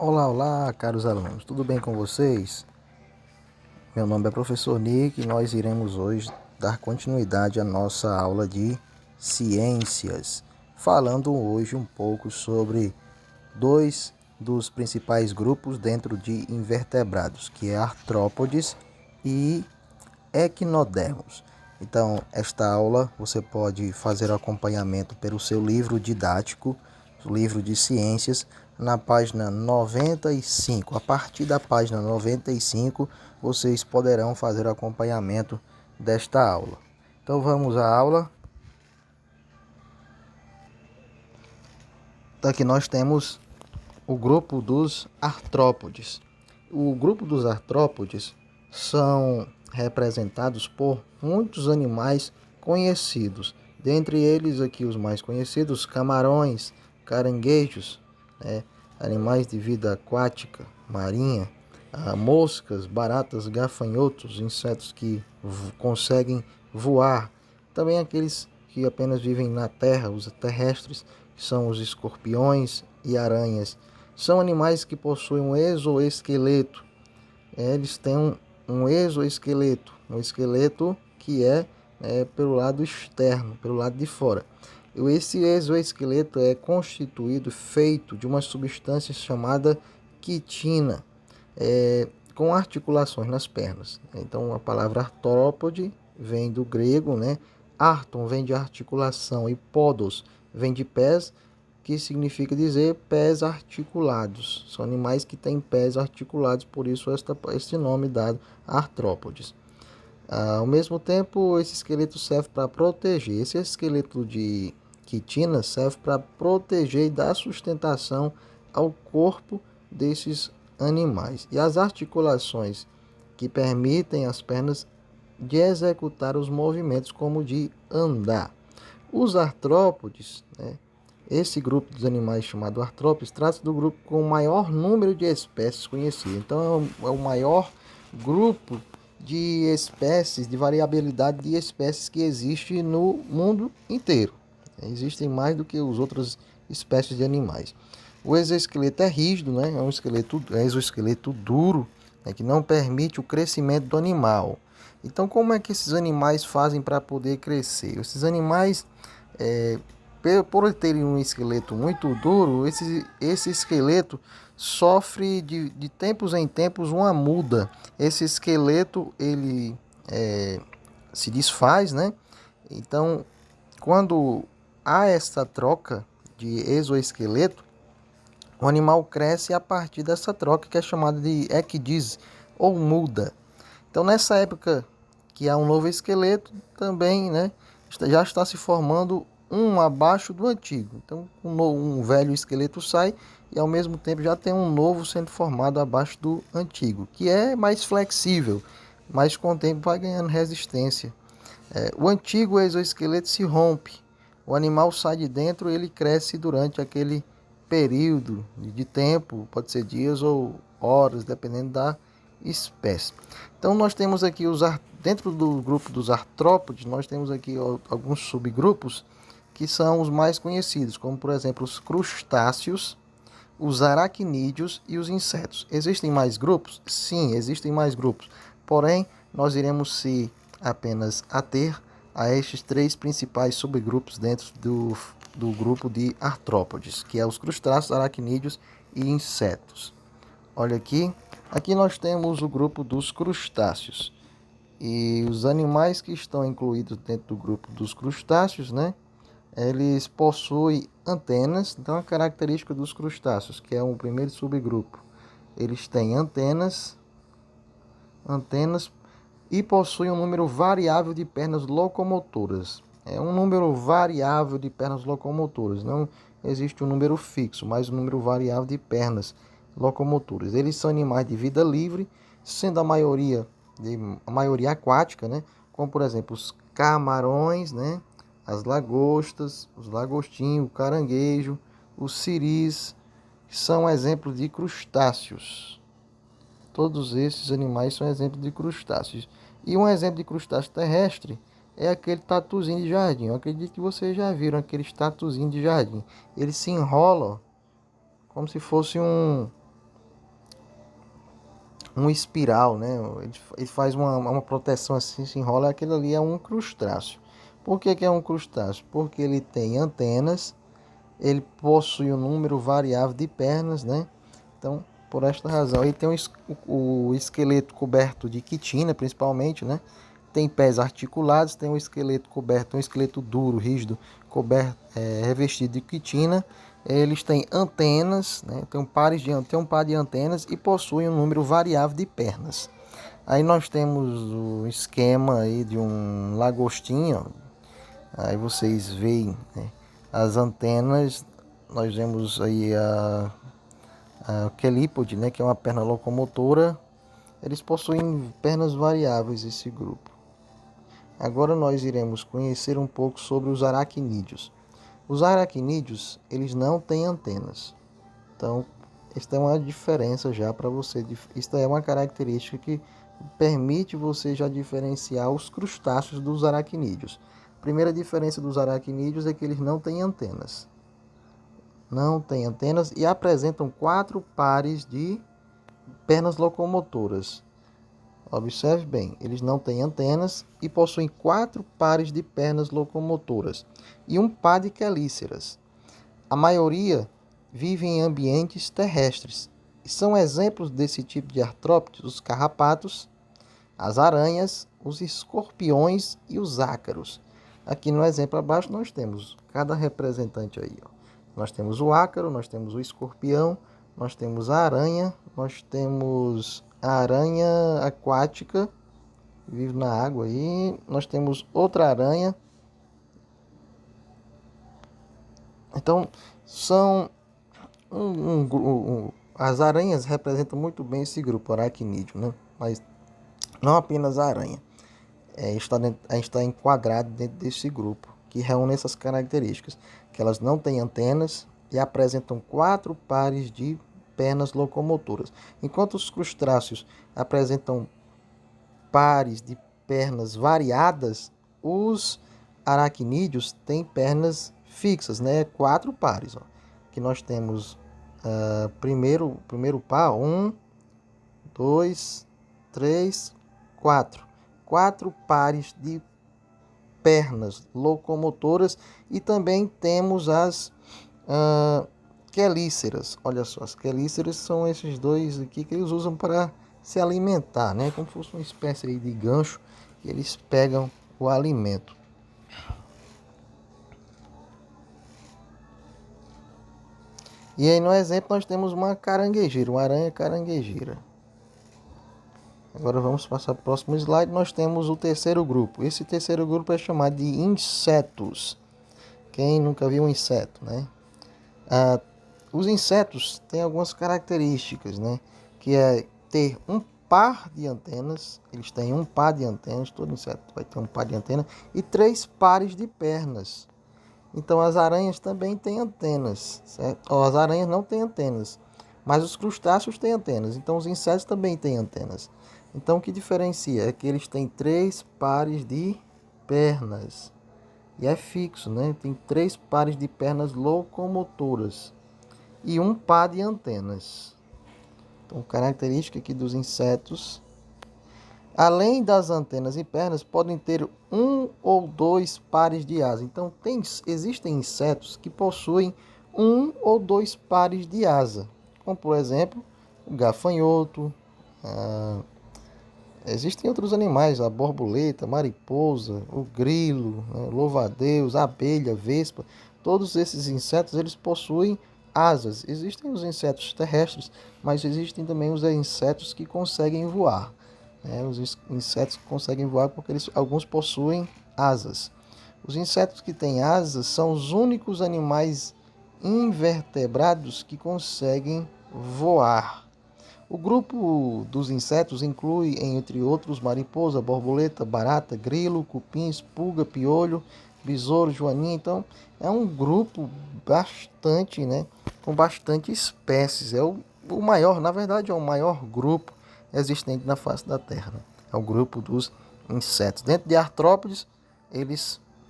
Olá, olá, caros alunos, tudo bem com vocês? Meu nome é professor Nick e nós iremos hoje dar continuidade à nossa aula de ciências, falando hoje um pouco sobre dois dos principais grupos dentro de invertebrados, que é artrópodes e equinodermos. Então, esta aula você pode fazer acompanhamento pelo seu livro didático, livro de ciências, na página 95. A partir da página 95, vocês poderão fazer acompanhamento desta aula. Então, vamos à aula. Aqui nós temos o grupo dos artrópodes. O grupo dos artrópodes são representados por muitos animais conhecidos. Dentre eles aqui os mais conhecidos, camarões, caranguejos, animais de vida aquática, marinha, moscas, baratas, gafanhotos, insetos que conseguem voar. Também aqueles que apenas vivem na terra, os terrestres, que são os escorpiões e aranhas. São animais que possuem um exoesqueleto. Eles têm um exoesqueleto, um esqueleto que é pelo lado externo, pelo lado de fora. Esse exoesqueleto é constituído, feito de uma substância chamada quitina, com articulações nas pernas. Então a palavra artrópode vem do grego, Arton vem de articulação e podos vem de pés, que significa dizer pés articulados. São animais que têm pés articulados, por isso este nome dado artrópodes. Ao mesmo tempo, esse esqueleto serve para proteger. Esse esqueleto de quitina serve para proteger e dar sustentação ao corpo desses animais. E as articulações que permitem às pernas de executar os movimentos como de andar. Os artrópodes, esse grupo dos animais chamado artrópodes, trata-se do grupo com o maior número de espécies conhecidas. Então é o maior grupo de espécies, de variabilidade de espécies que existe no mundo inteiro. Existem mais do que as outras espécies de animais. O exoesqueleto é rígido, é um exoesqueleto duro, que não permite o crescimento do animal. Então, como é que esses animais fazem para poder crescer? Esses animais, por terem um esqueleto muito duro, esse esqueleto sofre de tempos em tempos uma muda. Esse esqueleto ele se desfaz, Então, quando há essa troca de exoesqueleto, o animal cresce a partir dessa troca, que é chamada de equidise ou muda. Então, nessa época que há um novo esqueleto, também já está se formando um abaixo do antigo. Então, um velho esqueleto sai e, ao mesmo tempo, já tem um novo sendo formado abaixo do antigo, que é mais flexível, mas com o tempo vai ganhando resistência. O antigo exoesqueleto se rompe, o animal sai de dentro e ele cresce durante aquele período de tempo, pode ser dias ou horas, dependendo da espécie. Então nós temos aqui dentro do grupo dos artrópodes, nós temos aqui alguns subgrupos que são os mais conhecidos, como por exemplo os crustáceos, os aracnídeos e os insetos. Existem mais grupos? Sim, existem mais grupos. Porém, nós iremos se apenas ater a estes três principais subgrupos dentro do grupo de artrópodes, que é os crustáceos, aracnídeos e insetos. Olha aqui. Aqui nós temos o grupo dos crustáceos. E os animais que estão incluídos dentro do grupo dos crustáceos, eles possuem antenas. Então, a característica dos crustáceos, que é o primeiro subgrupo, eles têm antenas e possuem um número variável de pernas locomotoras. É um número variável de pernas locomotoras. Não existe um número fixo, mas um número variável de pernas locomotoras. Eles são animais de vida livre, sendo a maioria aquática, como por exemplo os camarões, as lagostas, os lagostinhos, o caranguejo, os siris, são exemplos de crustáceos. Todos esses animais são exemplos de crustáceos. E um exemplo de crustáceo terrestre é aquele tatuzinho de jardim. Eu acredito que vocês já viram aquele tatuzinho de jardim. Ele se enrola como se fosse uma espiral, né? Ele faz uma proteção assim, se enrola, aquilo ali é um crustáceo. Por que que é um crustáceo? Porque ele tem antenas, ele possui um número variável de pernas, né? Então, por esta razão, ele tem o esqueleto coberto de quitina, principalmente, né? Tem pés articulados, tem um esqueleto coberto, um esqueleto duro, rígido, coberto, revestido de quitina. Eles têm antenas, né? Tem um par de antenas e possuem um número variável de pernas. Aí nós temos o esquema aí de um lagostinho. Aí vocês veem, né, as antenas. Nós vemos aí a quelípode, né, que é uma perna locomotora. Eles possuem pernas variáveis, esse grupo. Agora nós iremos conhecer um pouco sobre os aracnídeos. Os aracnídeos, eles não têm antenas. Então, esta é uma diferença já para você. Esta é uma característica que permite você já diferenciar os crustáceos dos aracnídeos. A primeira diferença dos aracnídeos é que eles não têm antenas. Não têm antenas e apresentam 4 pares de pernas locomotoras. Observe bem, eles não têm antenas e possuem 4 pares de pernas locomotoras e um par de quelíceras. A maioria vive em ambientes terrestres. E são exemplos desse tipo de artrópodes os carrapatos, as aranhas, os escorpiões e os ácaros. Aqui no exemplo abaixo nós temos cada representante aí, ó. Nós temos o ácaro, nós temos o escorpião, nós temos a aranha, nós temos a aranha aquática, que vive na água aí, nós temos outra aranha. Então, são as aranhas representam muito bem esse grupo aracnídeo, né? Mas não apenas a aranha. A gente está enquadrado dentro desse grupo, que reúne essas características, que elas não têm antenas e apresentam 4 pares de pernas locomotoras. Enquanto os crustáceos apresentam pares de pernas variadas, os aracnídeos têm pernas fixas, né? 4 pares, ó. Que nós temos primeiro par, 1, 2, 3, 4. 4 pares de pernas locomotoras e também temos as quelíceras. Olha só, as quelíceras são esses dois aqui que eles usam para se alimentar, né? Como se fosse uma espécie aí de gancho e eles pegam o alimento. E aí no exemplo nós temos uma caranguejeira, uma aranha caranguejeira. Agora vamos passar para o próximo slide. Nós temos o terceiro grupo. Esse terceiro grupo é chamado de insetos. Quem nunca viu um inseto, né? Os insetos têm algumas características, né? Que é ter um par de antenas. Eles têm um par de antenas. Todo inseto vai ter um par de antenas. E 3 pares de pernas. Então as aranhas também têm antenas, certo? As aranhas não têm antenas, mas os crustáceos têm antenas. Então os insetos também têm antenas. Então o que diferencia é que eles têm 3 pares de pernas. E é fixo, né? Tem 3 pares de pernas locomotoras e um par de antenas. Então característica aqui dos insetos. Além das antenas e pernas, podem ter 1 ou 2 pares de asas. Então, existem insetos que possuem 1 ou 2 pares de asa, como por exemplo, o gafanhoto. Existem outros animais, a borboleta, a mariposa, o grilo, né, o louva-a-Deus, a abelha, a vespa. Todos esses insetos eles possuem asas. Existem os insetos terrestres, mas existem também os insetos que conseguem voar. Os insetos conseguem voar porque alguns possuem asas. Os insetos que têm asas são os únicos animais invertebrados que conseguem voar. O grupo dos insetos inclui, entre outros, mariposa, borboleta, barata, grilo, cupins, pulga, piolho, besouro, joaninha. Então, é um grupo bastante, né, com bastante espécies. É o maior, na verdade, é o maior grupo existente na face da Terra, né? É o grupo dos insetos. Dentro de artrópodes,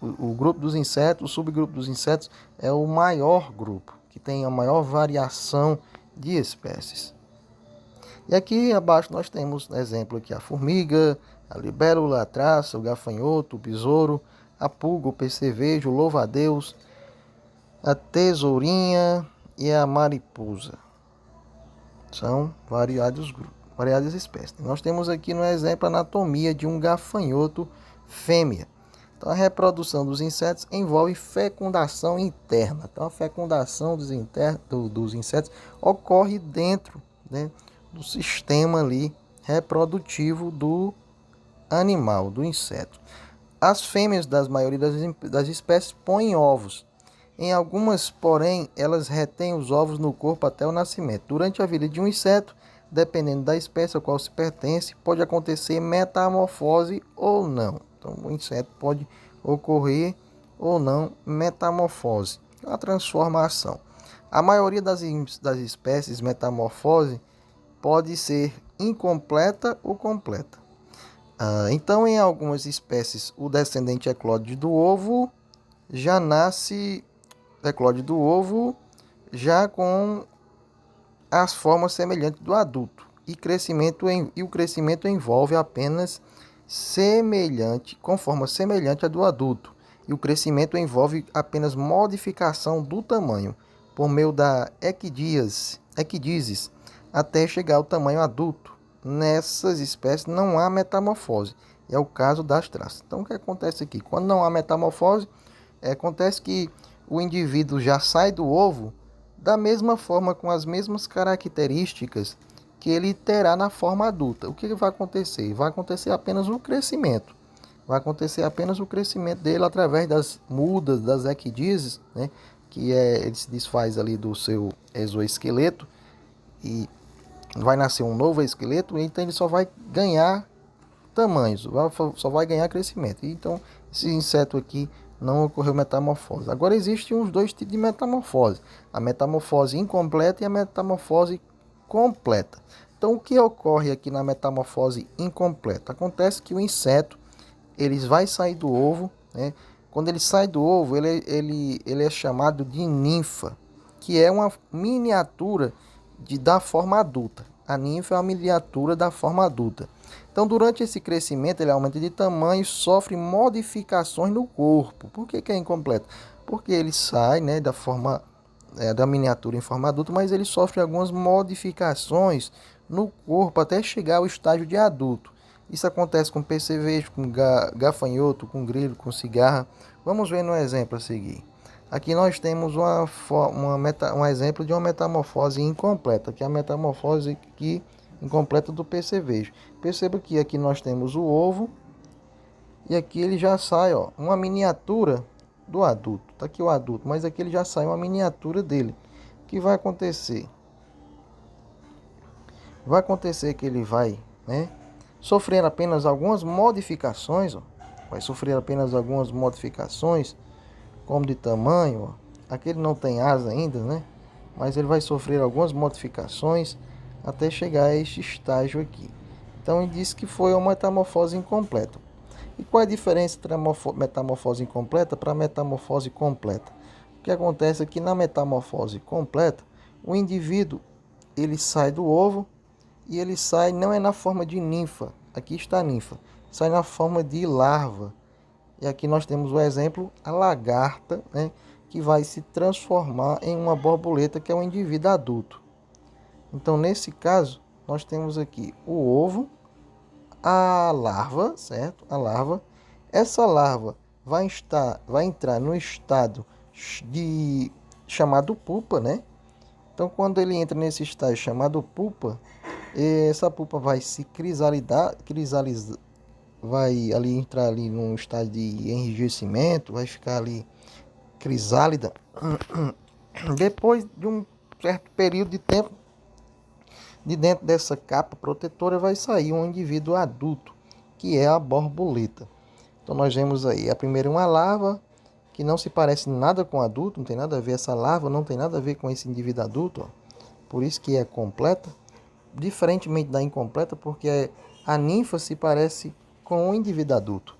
o grupo dos insetos, o subgrupo dos insetos é o maior grupo, que tem a maior variação de espécies. E aqui abaixo nós temos, exemplo aqui, a formiga, a libélula, a traça, o gafanhoto, o besouro, a pulga, o percevejo, o louva-a-Deus, a tesourinha e a mariposa. São variadas espécies. Nós temos aqui no exemplo a anatomia de um gafanhoto fêmea. Então, a reprodução dos insetos envolve fecundação interna. Então, a fecundação dos insetos ocorre dentro, né, do sistema ali reprodutivo do animal, do inseto. As fêmeas das maioria das espécies põem ovos. Em algumas, porém, elas retêm os ovos no corpo até o nascimento. Durante a vida de um inseto, dependendo da espécie a qual se pertence, pode acontecer metamorfose ou não. Então, o inseto pode ocorrer ou não metamorfose, a transformação. A maioria das espécies metamorfose pode ser incompleta ou completa. Então, em algumas espécies, o descendente eclode do ovo já com as formas semelhantes do adulto. E o crescimento envolve apenas com forma semelhante à do adulto. E o crescimento envolve apenas modificação do tamanho, por meio da equidízis, até chegar ao tamanho adulto. Nessas espécies não há metamorfose. É o caso das traças. Então, o que acontece aqui? Quando não há metamorfose, acontece que o indivíduo já sai do ovo da mesma forma, com as mesmas características que ele terá na forma adulta. O que vai acontecer? Vai acontecer apenas o crescimento. Vai acontecer apenas o crescimento dele através das mudas, das equidízes, né? Ele se desfaz ali do seu exoesqueleto e vai nascer um novo esqueleto, então ele só vai ganhar tamanhos, só vai ganhar crescimento. Então, esse inseto aqui não ocorreu metamorfose. Agora, existem os dois tipos de metamorfose: a metamorfose incompleta e a metamorfose completa. Então, o que ocorre aqui na metamorfose incompleta? Acontece que o inseto ele vai sair do ovo, né? Quando ele sai do ovo, ele é chamado de ninfa, que é uma miniatura da forma adulta. A ninfa é uma miniatura da forma adulta. Então, durante esse crescimento, ele aumenta de tamanho e sofre modificações no corpo. Por que é incompleto? Porque ele sai, né, da miniatura em forma adulta, mas ele sofre algumas modificações no corpo até chegar ao estágio de adulto. Isso acontece com percevejo, com gafanhoto, com grilo, com cigarra. Vamos ver no exemplo a seguir. Aqui nós temos um exemplo de uma metamorfose incompleta, que é a metamorfose incompleta do percevejo. Perceba que aqui nós temos o ovo e aqui ele já sai, ó, uma miniatura do adulto. Está aqui o adulto, mas aqui ele já sai uma miniatura dele. O que vai acontecer? Vai acontecer que ele vai, né, sofrer apenas algumas modificações, ó. Vai sofrer apenas algumas modificações, como de tamanho, ó. Aqui ele não tem asa ainda, né? Mas ele vai sofrer algumas modificações até chegar a este estágio aqui. Então ele disse que foi uma metamorfose incompleta. E qual é a diferença entre a metamorfose incompleta para a metamorfose completa? O que acontece é que na metamorfose completa, o indivíduo ele sai do ovo e ele sai, não é na forma de ninfa, aqui está a ninfa, sai na forma de larva. E aqui nós temos o exemplo, a lagarta, né, que vai se transformar em uma borboleta, que é um indivíduo adulto. Então, nesse caso, nós temos aqui o ovo, a larva, certo? A larva. Essa larva vai entrar no estado chamado pupa, né? Então, quando ele entra nesse estágio chamado pupa, essa pupa vai se crisalizar, vai ali entrar ali num estágio de enrijecimento, vai ficar ali crisálida. Depois de um certo período de tempo, de dentro dessa capa protetora vai sair um indivíduo adulto, que é a borboleta. Então nós vemos aí, a primeira é uma larva, que não se parece nada com adulto, não tem nada a ver, essa larva não tem nada a ver com esse indivíduo adulto, ó. Por isso que é completa, diferentemente da incompleta, porque a ninfa se parece com o indivíduo adulto.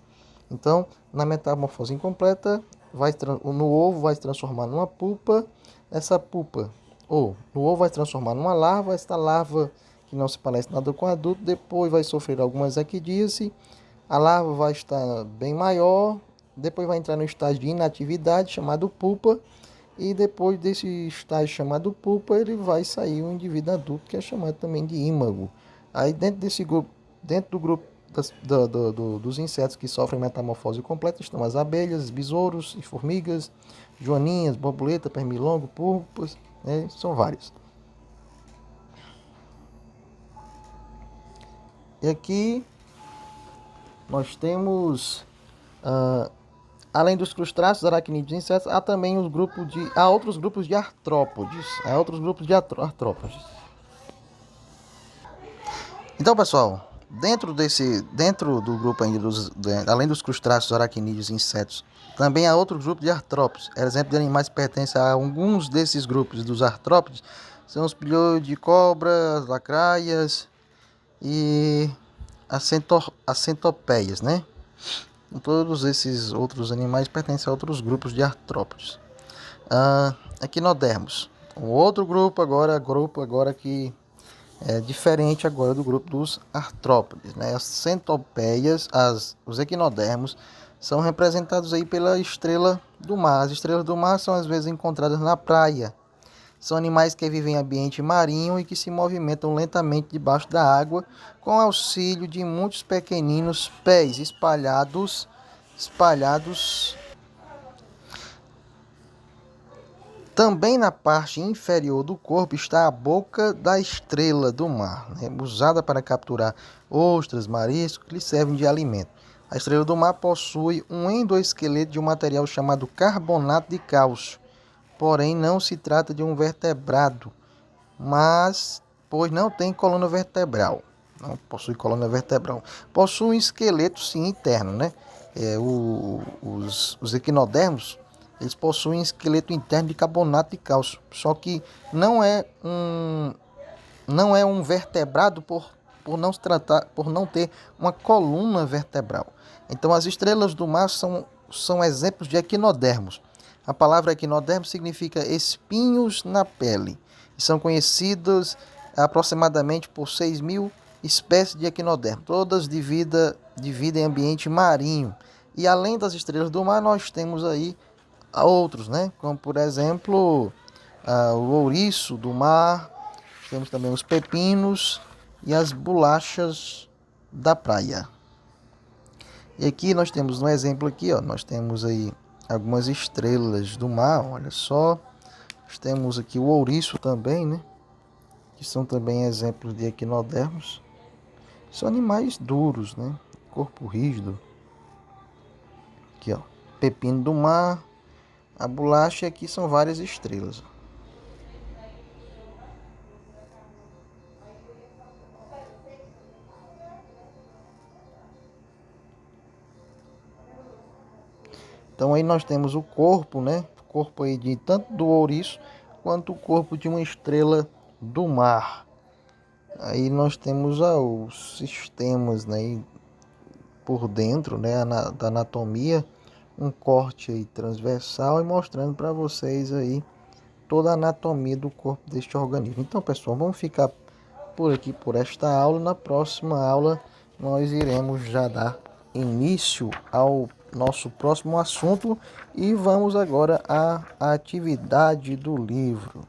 Então, na metamorfose incompleta, no ovo vai se transformar numa pupa, essa pupa, ou no ovo vai se transformar numa larva, essa larva que não se parece nada com adulto, depois vai sofrer algumas equidíase, a larva vai estar bem maior, depois vai entrar no estágio de inatividade, chamado pupa, e depois desse estágio chamado pupa, ele vai sair um indivíduo adulto, que é chamado também de ímago. Aí dentro desse grupo, dentro do grupo dos insetos que sofrem metamorfose completa, estão as abelhas, besouros e formigas, joaninhas, borboleta, pernilongo, púrpuras, né? São vários. E aqui nós temos, além dos crustáceos, aracnídeos e insetos, há também há outros grupos de artrópodes. Então, pessoal, dentro do grupo ainda além dos crustáceos, aracnídeos e insetos, também há outro grupo de artrópodes. Exemplo de animais que pertencem a alguns desses grupos dos artrópodes são os pilhões de cobras, lacraias e as centopeias, né? Todos esses outros animais pertencem a outros grupos de artrópodes. Equinodermos, um outro grupo agora que é diferente agora do grupo dos artrópodes, né? As centopeias, os equinodermos são representados aí pela estrela do mar. As estrelas do mar são às vezes encontradas na praia. São animais que vivem em ambiente marinho e que se movimentam lentamente debaixo da água com auxílio de muitos pequeninos pés espalhados. Também na parte inferior do corpo está a boca da estrela do mar, né? Usada para capturar ostras, mariscos que lhe servem de alimento. A estrela do mar possui um endoesqueleto de um material chamado carbonato de cálcio. Porém, não se trata de um vertebrado, pois não tem coluna vertebral. Não possui coluna vertebral. Possui um esqueleto, sim, interno, né? Os equinodermos, eles possuem um esqueleto interno de carbonato de cálcio. Só que não é um vertebrado por não ter uma coluna vertebral. Então, as estrelas do mar são exemplos de equinodermos. A palavra equinodermo significa espinhos na pele. E são conhecidas aproximadamente por 6.000 espécies de equinodermos, todas de vida em ambiente marinho. E além das estrelas do mar, nós temos aí outros, né? Como por exemplo, o ouriço do mar, temos também os pepinos e as bolachas da praia. E aqui nós temos um exemplo aqui, ó, nós temos aí algumas estrelas do mar, olha só. Nós temos aqui o ouriço também, né? Que são também exemplos de equinodermos. São animais duros, né? Corpo rígido. Aqui, ó, pepino do mar, a bolacha, e aqui são várias estrelas. Então aí nós temos o corpo, né? O corpo aí de tanto do ouriço quanto o corpo de uma estrela do mar. Aí nós temos os sistemas, né, por dentro, né, da anatomia, um corte aí transversal e mostrando para vocês aí toda a anatomia do corpo deste organismo. Então, pessoal, vamos ficar por aqui por esta aula. Na próxima aula nós iremos já dar início ao nosso próximo assunto e vamos agora à atividade do livro.